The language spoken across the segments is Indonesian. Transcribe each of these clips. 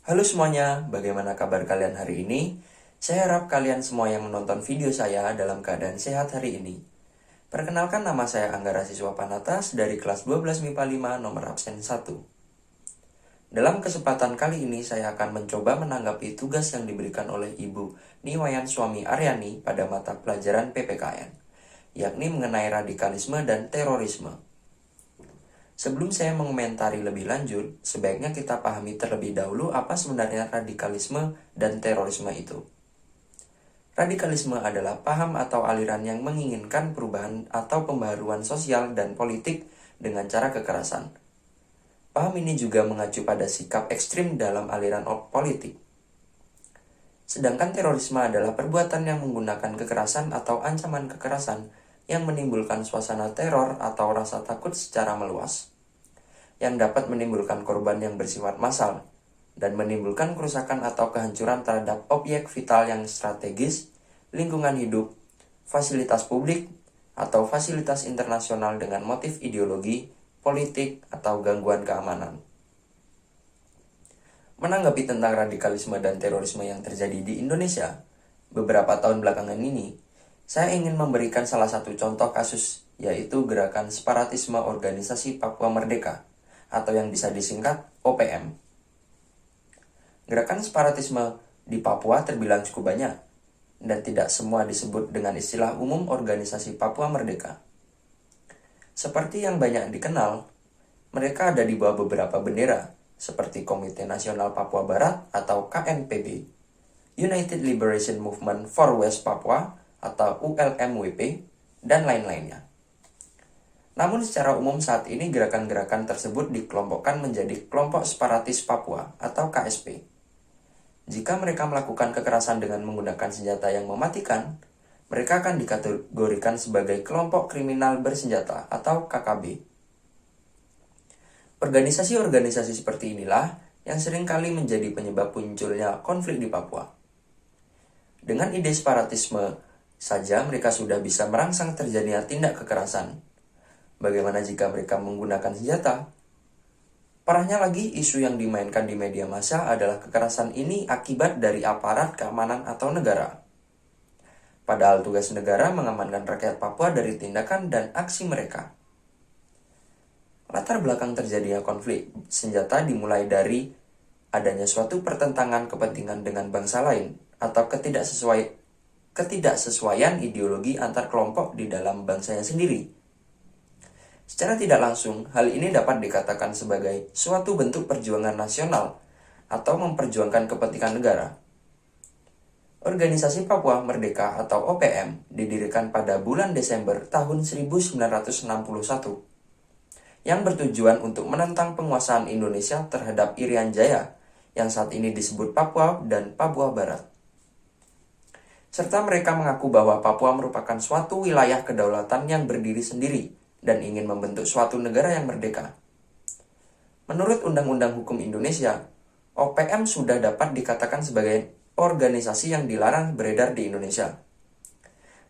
Halo semuanya, bagaimana kabar kalian hari ini? Saya harap kalian semua yang menonton video saya dalam keadaan sehat hari ini. Perkenalkan, nama saya Anggara Siswa Panatas dari kelas 12 MIPA 5 nomor absen 1. Dalam kesempatan kali ini saya akan mencoba menanggapi tugas yang diberikan oleh Ibu Niwayan Suami Aryani pada mata pelajaran PPKN, yakni mengenai radikalisme dan terorisme. Sebelum saya mengomentari lebih lanjut, sebaiknya kita pahami terlebih dahulu apa sebenarnya radikalisme dan terorisme itu. Radikalisme adalah paham atau aliran yang menginginkan perubahan atau pembaharuan sosial dan politik dengan cara kekerasan. Paham ini juga mengacu pada sikap ekstrim dalam aliran politik. Sedangkan terorisme adalah perbuatan yang menggunakan kekerasan atau ancaman kekerasan yang menimbulkan suasana teror atau rasa takut secara meluas, yang dapat menimbulkan korban yang bersifat massal, dan menimbulkan kerusakan atau kehancuran terhadap objek vital yang strategis, lingkungan hidup, fasilitas publik, atau fasilitas internasional dengan motif ideologi, politik, atau gangguan keamanan. Menanggapi tentang radikalisme dan terorisme yang terjadi di Indonesia beberapa tahun belakangan ini, saya ingin memberikan salah satu contoh kasus, yaitu gerakan separatisme organisasi Papua Merdeka, atau yang bisa disingkat OPM. Gerakan separatisme di Papua terbilang cukup banyak, dan tidak semua disebut dengan istilah umum organisasi Papua Merdeka. Seperti yang banyak dikenal, mereka ada di bawah beberapa bendera, seperti Komite Nasional Papua Barat atau KNPB, United Liberation Movement for West Papua atau ULMWP, dan lain-lainnya. Namun secara umum saat ini gerakan-gerakan tersebut dikelompokkan menjadi kelompok separatis Papua atau KSP. Jika mereka melakukan kekerasan dengan menggunakan senjata yang mematikan, mereka akan dikategorikan sebagai kelompok kriminal bersenjata atau KKB. Organisasi-organisasi seperti inilah yang seringkali menjadi penyebab munculnya konflik di Papua. Dengan ide separatisme saja mereka sudah bisa merangsang terjadinya tindak kekerasan. Bagaimana jika mereka menggunakan senjata? Parahnya lagi, isu yang dimainkan di media massa adalah kekerasan ini akibat dari aparat keamanan atau negara. Padahal tugas negara mengamankan rakyat Papua dari tindakan dan aksi mereka. Latar belakang terjadinya konflik senjata dimulai dari adanya suatu pertentangan kepentingan dengan bangsa lain atau ketidaksesuaian ideologi antar kelompok di dalam bangsanya sendiri. Secara tidak langsung, hal ini dapat dikatakan sebagai suatu bentuk perjuangan nasional atau memperjuangkan kepentingan negara. Organisasi Papua Merdeka atau OPM didirikan pada bulan Desember tahun 1961 yang bertujuan untuk menentang penguasaan Indonesia terhadap Irian Jaya yang saat ini disebut Papua dan Papua Barat. Serta mereka mengaku bahwa Papua merupakan suatu wilayah kedaulatan yang berdiri sendiri dan ingin membentuk suatu negara yang merdeka. Menurut Undang-Undang Hukum Indonesia, OPM sudah dapat dikatakan sebagai organisasi yang dilarang beredar di Indonesia.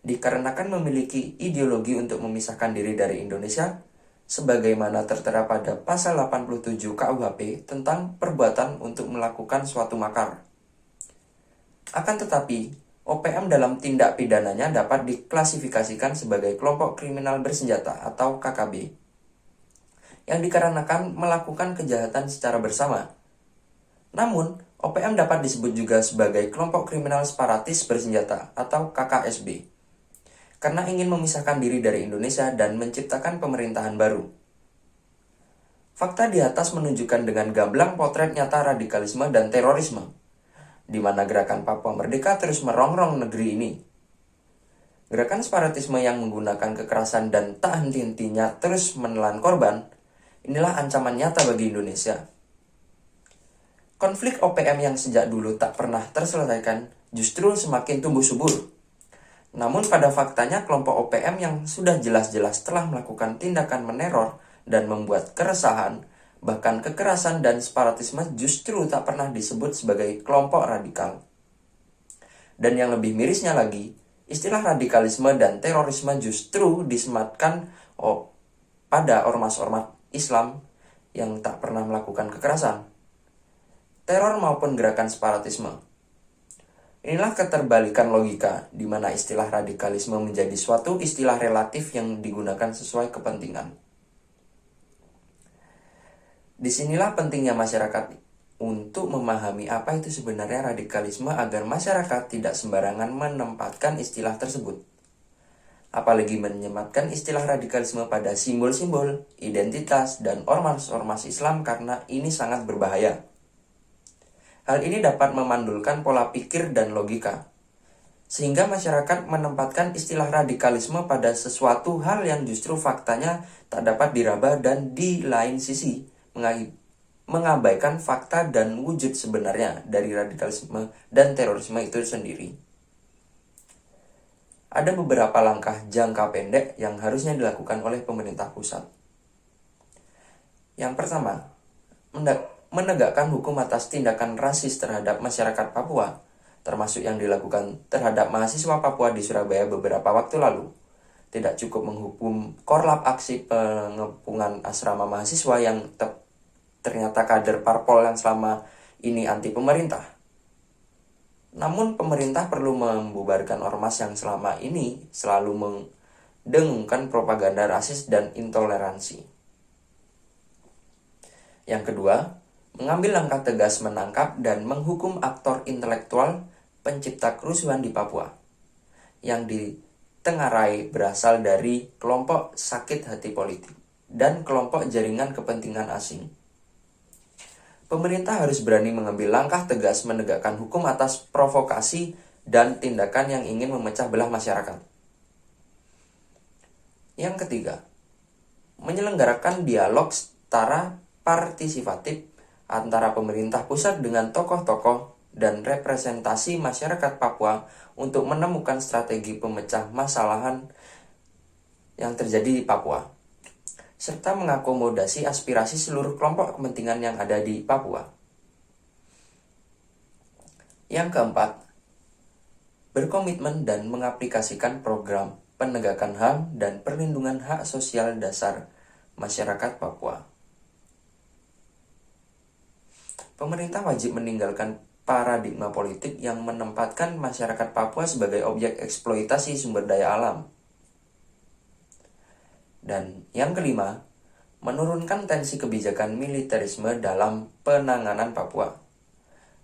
Dikarenakan memiliki ideologi untuk memisahkan diri dari Indonesia, sebagaimana tertera pada pasal 87 KUHP tentang perbuatan untuk melakukan suatu makar. Akan tetapi, OPM dalam tindak pidananya dapat diklasifikasikan sebagai kelompok kriminal bersenjata atau KKB, yang dikarenakan melakukan kejahatan secara bersama. Namun, OPM dapat disebut juga sebagai kelompok kriminal separatis bersenjata atau KKSB, karena ingin memisahkan diri dari Indonesia dan menciptakan pemerintahan baru. Fakta di atas menunjukkan dengan gamblang potret nyata radikalisme dan terorisme, di mana gerakan Papua Merdeka terus merongrong negeri ini. Gerakan separatisme yang menggunakan kekerasan dan tak henti-hentinya terus menelan korban, inilah ancaman nyata bagi Indonesia. Konflik OPM yang sejak dulu tak pernah terselesaikan justru semakin tumbuh subur. Namun pada faktanya kelompok OPM yang sudah jelas-jelas telah melakukan tindakan meneror dan membuat keresahan, bahkan kekerasan dan separatisme justru tak pernah disebut sebagai kelompok radikal. Dan yang lebih mirisnya lagi, istilah radikalisme dan terorisme justru disematkan pada ormas-ormas Islam yang tak pernah melakukan kekerasan. teror maupun gerakan separatisme. Inilah keterbalikan logika, di mana istilah radikalisme menjadi suatu istilah relatif yang digunakan sesuai kepentingan. Disinilah pentingnya masyarakat untuk memahami apa itu sebenarnya radikalisme agar masyarakat tidak sembarangan menempatkan istilah tersebut. Apalagi menyematkan istilah radikalisme pada simbol-simbol, identitas, dan ormas-ormas Islam karena ini sangat berbahaya. Hal ini dapat memandulkan pola pikir dan logika, sehingga masyarakat menempatkan istilah radikalisme pada sesuatu hal yang justru faktanya tak dapat diraba dan di lain sisi mengabaikan fakta dan wujud sebenarnya dari radikalisme dan terorisme itu sendiri. Ada beberapa langkah jangka pendek yang harusnya dilakukan oleh pemerintah pusat. Yang pertama, menegakkan hukum atas tindakan rasis terhadap masyarakat Papua, termasuk yang dilakukan terhadap mahasiswa Papua di Surabaya beberapa waktu lalu. Tidak cukup menghukum korlap aksi pengepungan asrama mahasiswa yang ternyata kader parpol yang selama ini anti pemerintah. Namun pemerintah perlu membubarkan ormas yang selama ini selalu mendengungkan propaganda rasis dan intoleransi. Yang kedua, mengambil langkah tegas menangkap dan menghukum aktor intelektual pencipta kerusuhan di Papua yang ditengarai berasal dari kelompok sakit hati politik dan kelompok jaringan kepentingan asing. Pemerintah harus berani mengambil langkah tegas menegakkan hukum atas provokasi dan tindakan yang ingin memecah belah masyarakat. Yang ketiga, menyelenggarakan dialog setara partisipatif antara pemerintah pusat dengan tokoh-tokoh dan representasi masyarakat Papua untuk menemukan strategi pemecah masalahan yang terjadi di Papua, serta mengakomodasi aspirasi seluruh kelompok kepentingan yang ada di Papua. Yang keempat, berkomitmen dan mengaplikasikan program penegakan HAM dan perlindungan hak sosial dasar masyarakat Papua. Pemerintah wajib meninggalkan paradigma politik yang menempatkan masyarakat Papua sebagai objek eksploitasi sumber daya alam. Dan yang kelima, menurunkan tensi kebijakan militerisme dalam penanganan Papua.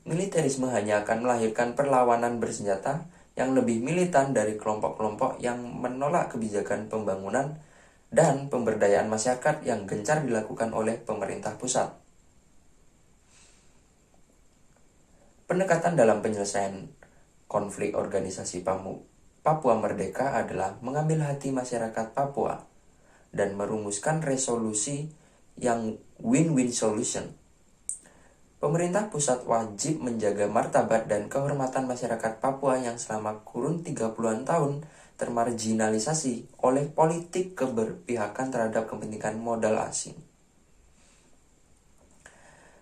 Militerisme hanya akan melahirkan perlawanan bersenjata yang lebih militan dari kelompok-kelompok yang menolak kebijakan pembangunan dan pemberdayaan masyarakat yang gencar dilakukan oleh pemerintah pusat. Pendekatan dalam penyelesaian konflik organisasi Papua Merdeka adalah mengambil hati masyarakat Papua dan merumuskan resolusi yang win-win solution. Pemerintah pusat wajib menjaga martabat dan kehormatan masyarakat Papua yang selama kurun 30-an tahun termarginalisasi oleh politik keberpihakan terhadap kepentingan modal asing.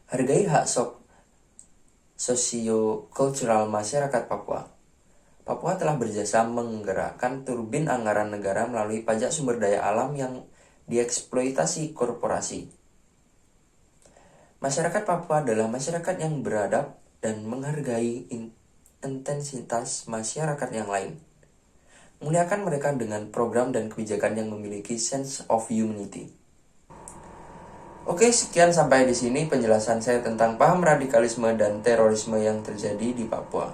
Hargai hak socio-kultural masyarakat Papua. Papua telah berjasa menggerakkan turbin anggaran negara melalui pajak sumber daya alam yang dieksploitasi korporasi. Masyarakat Papua adalah masyarakat yang beradab dan menghargai intensitas masyarakat yang lain. Muliakan mereka dengan program dan kebijakan yang memiliki sense of humanity. Oke, sekian sampai di sini penjelasan saya tentang paham radikalisme dan terorisme yang terjadi di Papua.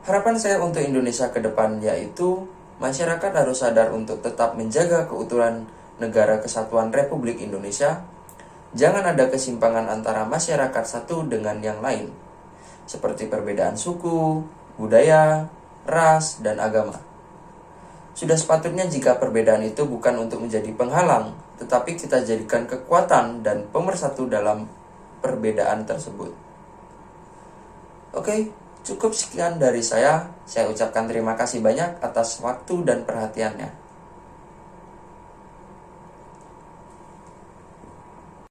Harapan saya untuk Indonesia ke depan yaitu masyarakat harus sadar untuk tetap menjaga keutuhan negara kesatuan Republik Indonesia. Jangan ada kesimpangan antara masyarakat satu dengan yang lain, seperti perbedaan suku, budaya, ras, dan agama. Sudah sepatutnya jika perbedaan itu bukan untuk menjadi penghalang, tetapi kita jadikan kekuatan dan pemersatu dalam perbedaan tersebut. Oke, cukup sekian dari saya. Saya ucapkan terima kasih banyak atas waktu dan perhatiannya.